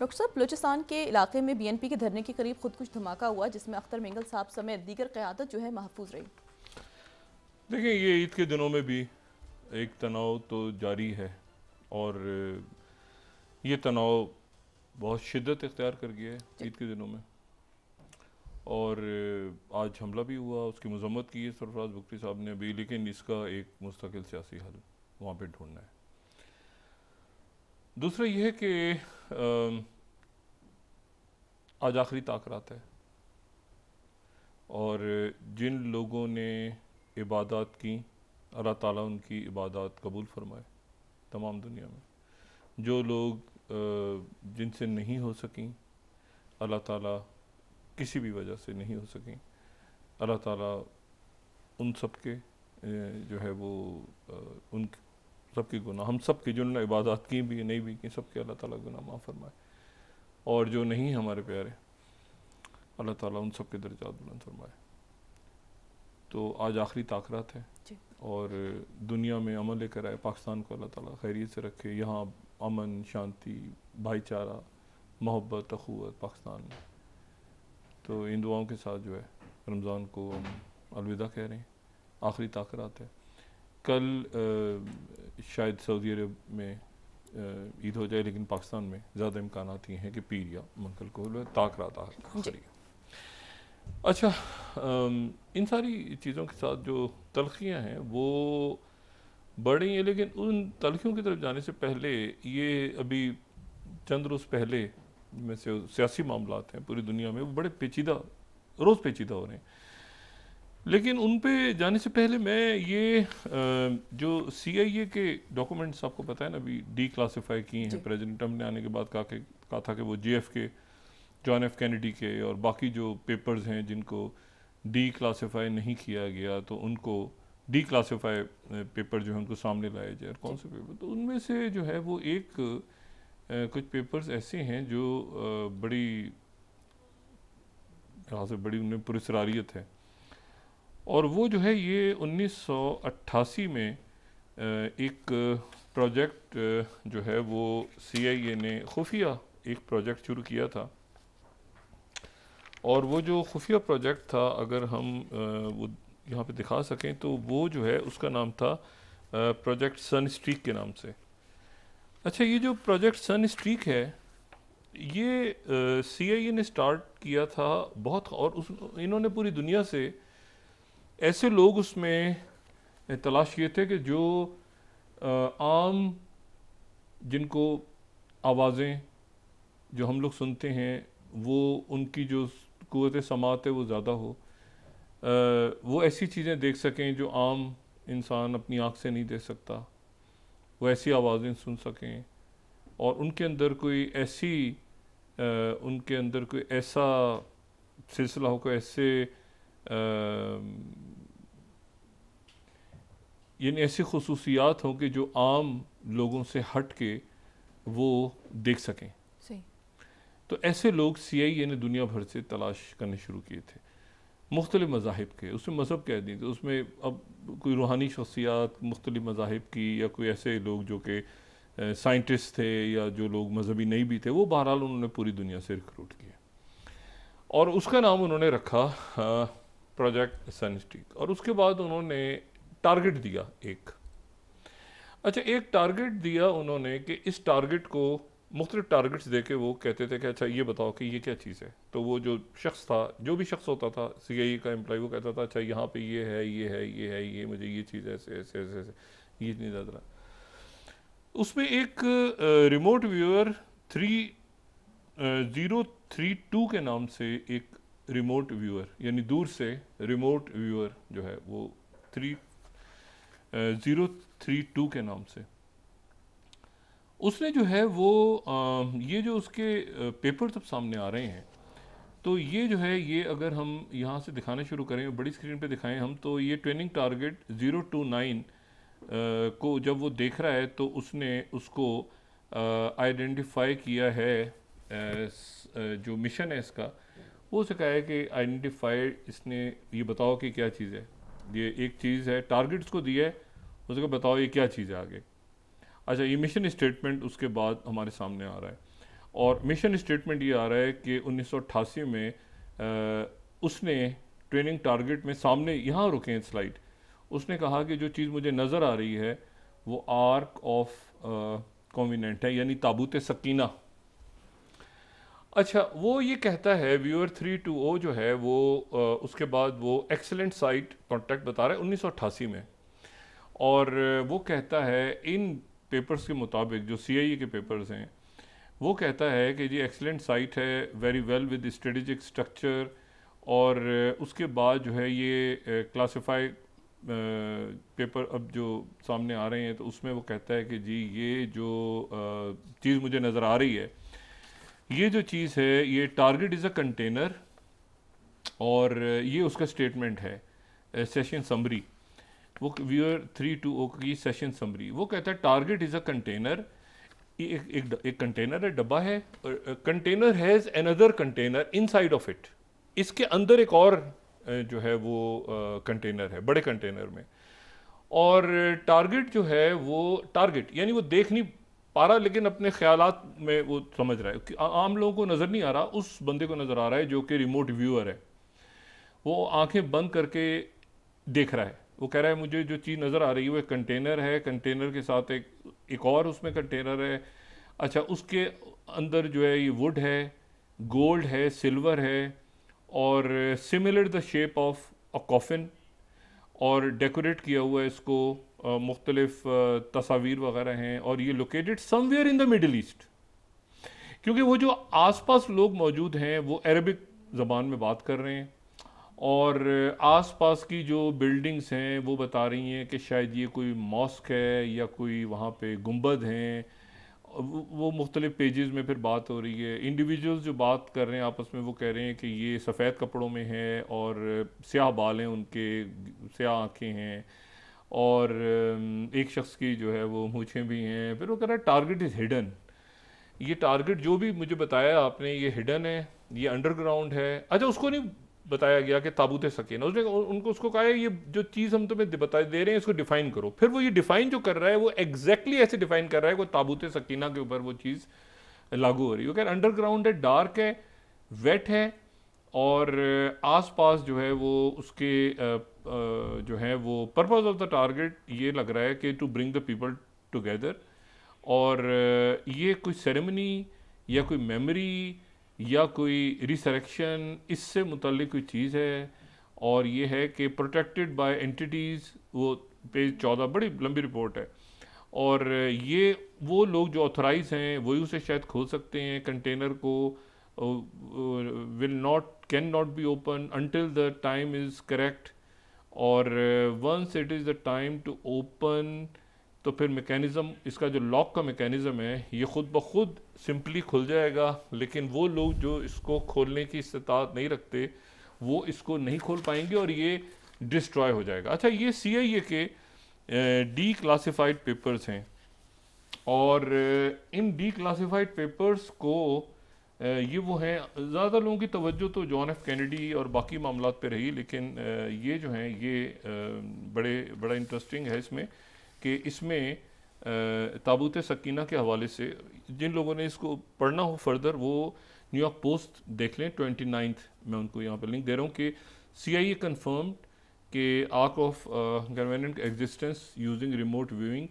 Doctor साहब, बलूचिस्तान के इलाके में बीएनपी के धरने के करीब खुद कुछ धमाका हुआ जिसमें अख्तर मेंगल साहब समेत दीगर क़यादत जो है महफूज रही। देखिए, ये ईद के दिनों में भी एक तनाव तो जारी है और ये तनाव बहुत शिद्दत इख्तियार कर गया है ईद के दिनों में। और आज हमला भी हुआ, उसकी मजम्मत की है सरफराज बुख्ती साहब ने अभी, लेकिन इसका एक मुस्तकिल सियासी हल वहाँ पे ढूंढना है। दूसरा यह है कि आज आखिरी ताकरात है और जिन लोगों ने इबादत की, अल्लाह ताला उनकी इबादत कबूल फरमाए तमाम दुनिया में। जो लोग जिनसे नहीं हो सकी, अल्लाह ताला किसी भी वजह से नहीं हो सकी, अल्लाह ताला उन सब के जो है वो उन सब के गुनाह, हम सब के जिन्होंने इबादत की भी नहीं भी की, सब के अल्लाह ताला गुनाह माफ़ फरमाए। और जो नहीं हमारे प्यारे, अल्लाह ताला उन सब के दर्जात बुलंद फरमाए। तो आज आखिरी ताकरात है और दुनिया में अमन लेकर आए, पाकिस्तान को अल्लाह ताला खैरियत से रखे, यहाँ अमन, शांति, भाईचारा, मोहब्बत, अखुवत पाकिस्तान में। तो इन दुआओं के साथ जो है रमज़ान को हम अलविदा कह रहे हैं, आखिरी ताकरात है। कल शायद सऊदी अरब में ईद हो जाए, लेकिन पाकिस्तान में ज़्यादा इम्कानात ये हैं कि पीर या मंगल को ताकरात आखिरी। अच्छा, इन सारी चीज़ों के साथ जो तलखियाँ हैं वो बढ़ रही हैं, लेकिन उन तलखियों की तरफ जाने से पहले ये अभी चंद रोज़ पहले में से सियासी मामलात हैं पूरी दुनिया में, वो बड़े पेचीदा, रोज़ पेचीदा हो रहे हैं। लेकिन उन पे जाने से पहले मैं ये जो CIA के डॉक्यूमेंट्स आपको पता है ना अभी डी क्लासीफाई किए हैं प्रेसिडेंट ट्रम्प ने आने के बाद, कहा था कि वो JFK, जॉन F कैनेडी के और बाकी जो पेपर्स हैं जिनको डी क्लासीफाई नहीं किया गया, तो उनको डी क्लासीफाई पेपर जो है उनको सामने लाया जाए। कौन से पेपर? तो उनमें से जो है वो एक कुछ पेपर्स ऐसे हैं जो बड़ी यहाँ से बड़ी उनमें पुरस्कारियत है। और वो जो है ये 1988 में एक प्रोजेक्ट जो है वो CIA ने खुफिया एक प्रोजेक्ट शुरू किया था। और वो जो खुफिया प्रोजेक्ट था, अगर हम वो यहाँ पे दिखा सकें, तो वो जो है उसका नाम था प्रोजेक्ट सनस्ट्रीक के नाम से। अच्छा, ये जो प्रोजेक्ट सनस्ट्रीक है ये CIA ने स्टार्ट किया था बहुत, और इन्होंने पूरी दुनिया से ऐसे लोग उसमें तलाश किए थे कि जो आम, जिनको आवाज़ें जो हम लोग सुनते हैं वो उनकी जो क़ुव्वत समाअत है वो ज़्यादा हो, वो ऐसी चीज़ें देख सकें जो आम इंसान अपनी आँख से नहीं देख सकता, वो ऐसी आवाज़ें सुन सकें, और उनके अंदर कोई ऐसी उनके अंदर कोई ऐसा सिलसिला हो, कोई ऐसे यानी ऐसी खुसूसियात हों कि जो आम लोगों से हट के वो देख सकें। सही। तो ऐसे लोग CIA ने दुनिया भर से तलाश करने शुरू किए थे, मुख्तलिफ़ मज़ाहिब के। उसमें मज़हब कह दी, तो उसमें अब कोई रूहानी शख्सियात मुख्तलिफ़ मज़ाहिब की, या कोई ऐसे लोग जो कि साइंटिस्ट थे या जो लोग मजहबी नहीं भी थे, वो बहरहाल उन्होंने पूरी दुनिया से रिक्रूट किया और उसका नाम उन्होंने रखा प्रोजेक्ट सनस्ट्रीक। और उसके बाद उन्होंने टारगेट दिया एक। अच्छा, एक टारगेट दिया उन्होंने कि इस टारगेट को मुख्तलिफ टारगेट्स देके वो कहते थे कि अच्छा ये बताओ कि ये क्या चीज़ है। तो वो जो शख्स था, जो भी शख्स होता था CIA का एम्प्लॉय, वो कहता था अच्छा यहाँ पे ये है, ये है, ये है, ये मुझे ये चीज़ ऐसे ऐसे ऐसे ऐसे, ये नहीं ज़्यादा। उसमें एक रिमोट व्यूअर 3032 के नाम से एक रिमोट व्यूअर, यानी दूर से रिमोट व्यूअर जो है वो 3032 के नाम से, उसने जो है वो ये जो उसके पेपर सब सामने आ रहे हैं, तो ये जो है ये अगर हम यहाँ से दिखाना शुरू करें, बड़ी स्क्रीन पे दिखाएं हम, तो ये ट्रेनिंग टारगेट 029 को जब वो देख रहा है तो उसने उसको आइडेंटिफाई किया है, जो मिशन है इसका, वो उसे कहा है कि आइडेंटिफाइड, इसने ये बताओ कि क्या चीज़ है, ये एक चीज़ है, टारगेट्स को दिया है, उसको बताओ ये क्या चीज़ है आगे। अच्छा, ये मिशन स्टेटमेंट उसके बाद हमारे सामने आ रहा है और मिशन स्टेटमेंट ये आ रहा है कि 1988 में उसने ट्रेनिंग टारगेट में, सामने यहाँ रुके हैं स्लाइड, उसने कहा कि जो चीज़ मुझे नज़र आ रही है वो आर्क ऑफ कॉन्विनेंट है, यानी ताबूत सकीना। अच्छा, वो ये कहता है व्यूअर 320 जो है वो उसके बाद वो एक्सीलेंट साइट कॉन्टैक्ट बता रहा है 1988 में, और वो कहता है इन पेपर्स के मुताबिक, जो CIA के पेपर्स हैं, वो कहता है कि जी एक्सीलेंट साइट है, very well with strategic structure, और उसके बाद जो है ये क्लासिफाई पेपर अब जो सामने आ रहे हैं तो उसमें वो कहता है कि जी ये जो चीज़ मुझे नज़र आ रही है, ये जो चीज़ है ये टारगेट इज़ अ कंटेनर, और ये उसका स्टेटमेंट है सेशन समरी, वो व्यूअर 320 की सेशन समरी। वो कहता है टारगेट इज़ अ कंटेनर, एक कंटेनर है, डब्बा है, container has another container inside of it, इसके अंदर एक और जो है वो कंटेनर है, बड़े कंटेनर में, और टारगेट जो है वो टारगेट यानी वो देख नहीं पा रहा लेकिन अपने ख्यालात में वो समझ रहा है कि आम लोगों को नज़र नहीं आ रहा, उस बंदे को नज़र आ रहा है जो कि रिमोट व्यूअर है, वो आंखें बंद करके देख रहा है। वो कह रहा है मुझे जो चीज़ नज़र आ रही है वो एक कंटेनर है, कंटेनर के साथ एक और उसमें कंटेनर है, अच्छा उसके अंदर जो है ये वुड है, गोल्ड है, सिल्वर है, और similar the shape of a coffin, और डेकोरेट किया हुआ है इसको, मुख्तलिफ तस्वीर वगैरह हैं, और ये located somewhere in the middle east, क्योंकि वो जो आसपास लोग मौजूद हैं वो अरबिक ज़बान में बात कर रहे हैं, और आसपास की जो बिल्डिंग्स हैं वो बता रही हैं कि शायद ये कोई मॉस्क है या कोई वहाँ पे गुंबद हैं, वो मुख्तलिफ पेजेस में फिर बात हो रही है। इंडिविजुअल्स जो बात कर रहे हैं आपस में वो कह रहे हैं कि ये सफ़ेद कपड़ों में है और स्याह बाल हैं उनके, स्याह आँखें हैं, और एक शख्स की जो है वो मूँछें भी हैं। फिर वो कह रहा है टारगेट इज़ हिडन, ये टारगेट जो भी मुझे बताया आपने ये हिडन है, ये अंडरग्राउंड है। अच्छा, उसको नहीं बताया गया कि ताबूत सकीना, उसने उनको उसको कहा है ये जो चीज़ हम तुम्हें बता दे रहे हैं इसको डिफ़ाइन करो। फिर वो ये डिफ़ाइन जो कर रहा है वो एग्जैक्टली ऐसे डिफ़ाइन कर रहा है कि ताबूत सकीना के ऊपर वो चीज़ लागू हो रही है। वो कह रहा है अंडरग्राउंड है, डार्क है, वेट है, और आसपास जो है वो उसके जो है वो पर्पस ऑफ द टारगेट ये लग रहा है कि to bring the people together, और ये कोई सेरेमनी या कोई मेमोरी या कोई रिसरेक्शन इससे मुतल्लिक कोई चीज़ है, और ये है कि प्रोटेक्टेड बाय एंटिटीज़, वो पेज 14 बड़ी लंबी रिपोर्ट है, और ये वो लोग जो ऑथराइज हैं वही उसे शायद खोल सकते हैं कंटेनर को, can not be open until the time is correct, और once it is the time to open तो फिर मैकेनिज़्म, इसका जो लॉक का मैकेनिज़्म है ये ख़ुद ब खुद सिंपली खुल जाएगा, लेकिन वो लोग जो इसको खोलने की इस्तात नहीं रखते वो इसको नहीं खोल पाएंगे और ये डिस्ट्रॉय हो जाएगा। अच्छा, ये CIA के डी क्लासिफाइड पेपर्स हैं, और इन डी क्लासिफाइड पेपर्स को ये वो हैं, ज़्यादा लोगों की तवज्जो तो जॉन F कैनेडी और बाकी मामलात पे रही, लेकिन ये जो हैं ये बड़ा इंटरेस्टिंग है इसमें कि इसमें ताबूत सकीना के हवाले से जिन लोगों ने इसको पढ़ना हो फर्दर वो न्यूयॉर्क पोस्ट देख लें, 29 मैं उनको यहाँ पर लिंक दे रहा हूँ कि CIA कंफर्म्ड कि ark of convenient existence using remote viewing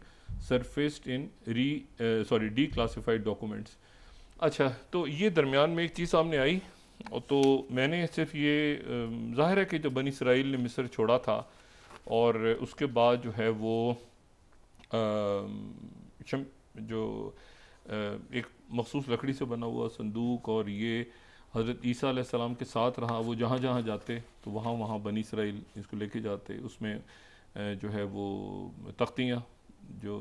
surfaced in the classified documents. अच्छा, तो ये दरमियान में एक चीज़ सामने आई, तो मैंने सिर्फ ये ज़ाहिर है कि जो बनी इसराइल ने मिस्र छोड़ा था और उसके बाद जो है वो जो एक मखसूस लकड़ी से बना हुआ संदूक, और ये हज़रत ईसा अलैहिस्सलाम के साथ रहा, वो जहाँ जहाँ जाते तो वहाँ वहाँ बनी इसराइल इसको लेके जाते, उसमें जो है वो तख्तियाँ, जो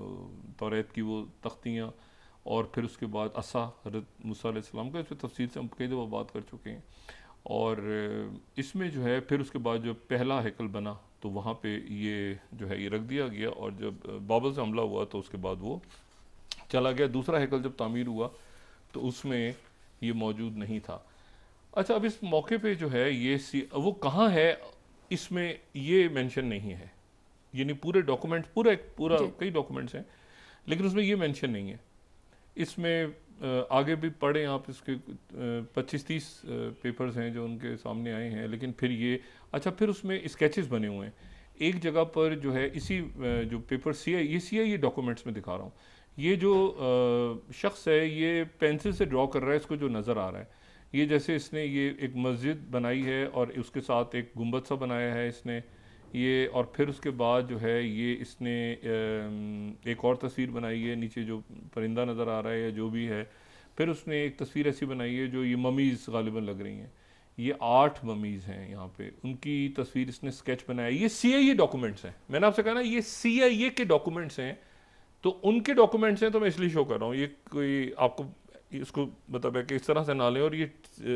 तौरात की वो तख्तियाँ, और फिर उसके बाद असा हज़रत मूसा अलैहिस्सलाम का, इस पर तफसील से हम कई दफ़ा बात कर चुके हैं, और इसमें जो है फिर उसके बाद जो पहला हैकल बना तो वहाँ पे ये जो है ये रख दिया गया, और जब बाबल से हमला हुआ तो उसके बाद वो चला गया। दूसरा हैकल जब तामीर हुआ तो उसमें ये मौजूद नहीं था। अच्छा, अब इस मौके पे जो है ये वो कहाँ है इसमें ये मेंशन नहीं है, यानी पूरे डॉक्यूमेंट्स पूरा कई डॉक्यूमेंट्स हैं लेकिन उसमें ये मेंशन नहीं है। इसमें आगे भी पढ़ें आप, इसके 25-30 पेपर्स हैं जो उनके सामने आए हैं, लेकिन फिर ये अच्छा फिर उसमें स्केचेस बने हुए हैं। एक जगह पर जो है इसी जो पेपर CIA डॉक्यूमेंट्स में दिखा रहा हूँ, ये जो शख्स है ये पेंसिल से ड्रॉ कर रहा है, इसको जो नज़र आ रहा है ये जैसे इसने ये एक मस्जिद बनाई है और उसके साथ एक गुंबद सा बनाया है इसने ये, और फिर उसके बाद जो है ये इसने एक और तस्वीर बनाई है, नीचे जो परिंदा नज़र आ रहा है या जो भी है। फिर उसने एक तस्वीर ऐसी बनाई है जो ये ममीज़ गालिबन लग रही हैं, ये 8 ममीज़ हैं यहाँ पे, उनकी तस्वीर इसने स्केच बनाया। ये CIA डॉक्यूमेंट्स हैं, मैंने आपसे कहा ना ये CIA के डॉक्यूमेंट्स हैं, तो उनके डॉक्यूमेंट्स हैं, तो मैं इसलिए शो कर रहा हूँ। ये कोई आपको इसको मतलब है कि इस तरह से ना लें, और ये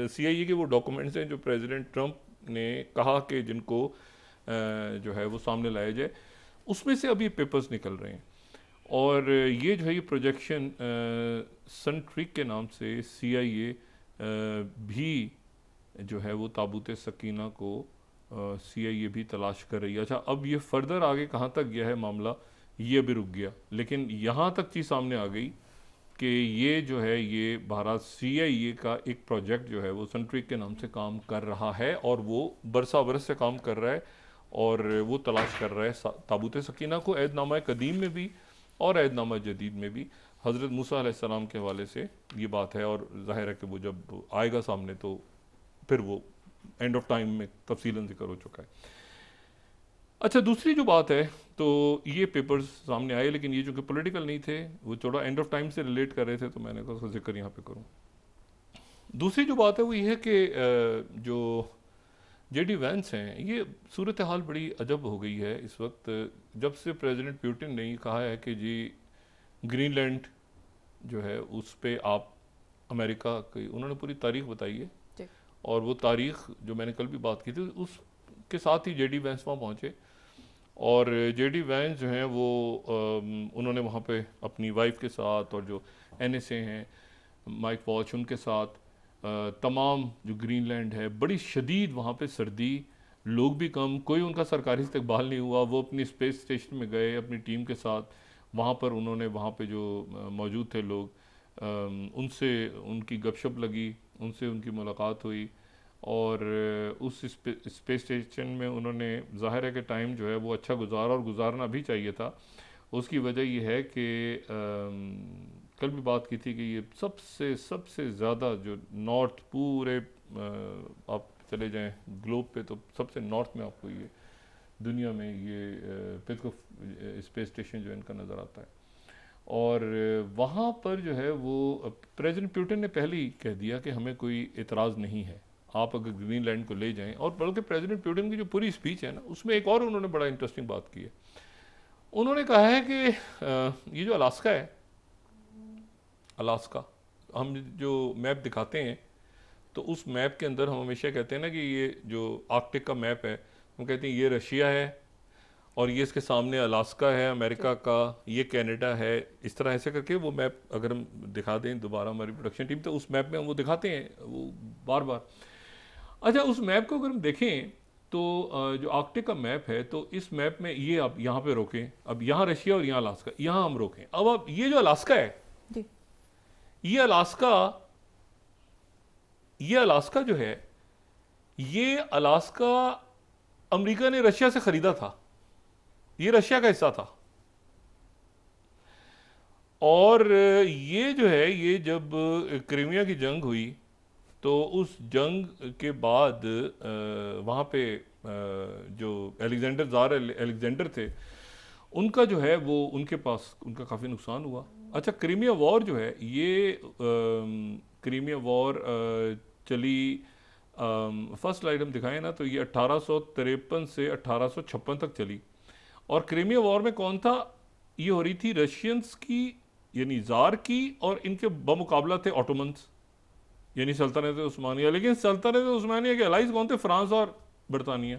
CIA के वो डॉक्यूमेंट्स हैं जो प्रेसिडेंट ट्रंप ने कहा कि जिनको जो है वो सामने लाया जाए, उसमें से अभी पेपर्स निकल रहे हैं। और ये जो है ये प्रोजेक्शन सनट्रिक के नाम से CIA भी जो है वो ताबूत सकीना को CIA भी तलाश कर रही है। अच्छा, अब ये फर्दर आगे कहाँ तक गया है मामला, ये अभी रुक गया, लेकिन यहाँ तक चीज़ सामने आ गई कि ये जो है ये भारत CIA का एक प्रोजेक्ट जो है वो सनट्रिक के नाम से काम कर रहा है, और वो बरसा बरस से काम कर रहा है, और वो तलाश कर रहा है ताबूत सकीना को ऐदनामा कदीम में भी और ऐदनामा जदीद में भी। हज़रत मूसा अलैहिस्सलाम के हवाले से ये बात है, और ज़ाहिर है कि वो जब आएगा सामने तो फिर वो एंड ऑफ टाइम में तफसीलन जिक्र हो चुका है। अच्छा, दूसरी जो बात है, तो ये पेपर्स सामने आए, लेकिन ये चूँकि पॉलिटिकल नहीं थे, वो थोड़ा एंड ऑफ टाइम से रिलेट कर रहे थे, तो मैंने कहा उसका जिक्र यहाँ पे करूँ। दूसरी जो बात है वो ये है कि जो JD वैंस हैं, ये सूरत हाल बड़ी अजब हो गई है इस वक्त, जब से प्रेसिडेंट पुतिन ने कहा है कि जी ग्रीनलैंड जो है उस पर आप अमेरिका की, उन्होंने पूरी तारीख बताई है, और वो तारीख जो मैंने कल भी बात की थी उसके साथ ही JD वैंस वहाँ पहुँचे, और JD वैंस जो हैं वो उन्होंने वहाँ पे अपनी वाइफ के साथ और जो NSA हैं माइक वॉच उनके साथ तमाम जो ग्रीनलैंड है, बड़ी शदीद वहाँ पे सर्दी, लोग भी कम, कोई उनका सरकारी इस्तकबाल नहीं हुआ, वो अपनी स्पेस स्टेशन में गए अपनी टीम के साथ, वहाँ पर उन्होंने वहाँ पे जो मौजूद थे लोग उनसे उनकी गपशप लगी, उनसे उनकी मुलाकात हुई, और उस स्पेस स्टेशन में उन्होंने ज़ाहिर है कि टाइम जो है वो अच्छा गुजारा, और गुजारना भी चाहिए था। उसकी वजह ये है कि कल भी बात की थी कि ये सबसे ज़्यादा जो नॉर्थ पूरे आप चले जाएं ग्लोब पे, तो सबसे नॉर्थ में आपको ये दुनिया में ये पिस्को स्पेस स्टेशन जो इनका नज़र आता है, और वहाँ पर जो है वो प्रेसिडेंट पुतिन ने पहले ही कह दिया कि हमें कोई एतराज़ नहीं है, आप अगर ग्रीनलैंड को ले जाएं। और बल्कि प्रेसिडेंट पुतिन की जो पूरी स्पीच है ना, उसमें एक और उन्होंने बड़ा इंटरेस्टिंग बात की है। उन्होंने कहा है कि ये जो अलास्का है, अलास्का हम जो मैप दिखाते हैं तो उस मैप के अंदर हम हमेशा कहते हैं ना कि ये जो आर्कटिक का मैप है, हम कहते हैं ये रशिया है, और ये इसके सामने अलास्का है अमेरिका का, ये कनाडा है, इस तरह ऐसे करके वो मैप अगर हम दिखा दें दोबारा हमारी प्रोडक्शन टीम, तो उस मैप में हम वो दिखाते हैं वो बार बार। अच्छा, उस मैप को अगर हम देखें तो जो आर्कटिक का मैप है, तो इस मैप में ये आप यहाँ पे रोकें, अब यहाँ रशिया और यहाँ अलास्का, यहाँ हम रोकें। अब ये जो अलास्का है, ये अलास्का जो है, ये अलास्का अमेरिका ने रशिया से खरीदा था, ये रशिया का हिस्सा था, और ये जो है ये जब क्रीमिया की जंग हुई तो उस जंग के बाद वहाँ पे जो अलेक्जेंडर थे, उनका जो है वो उनके पास उनका काफ़ी नुकसान हुआ। अच्छा, क्रीमिया वॉर जो है ये क्रीमिया वॉर चली, फर्स्ट स्लाइड हम दिखाएं ना, तो ये 1853 से 1856 तक चली, और क्रीमिया वॉर में कौन था, ये हो रही थी रशियंस की यानी ज़ार की, और इनके बमुकाबला थे ऑटोमन्स यानी सल्तनत उस्मानिया। लेकिन सल्तनत उस्मानिया के अलाइज कौन थे, फ्रांस और बरतानिया,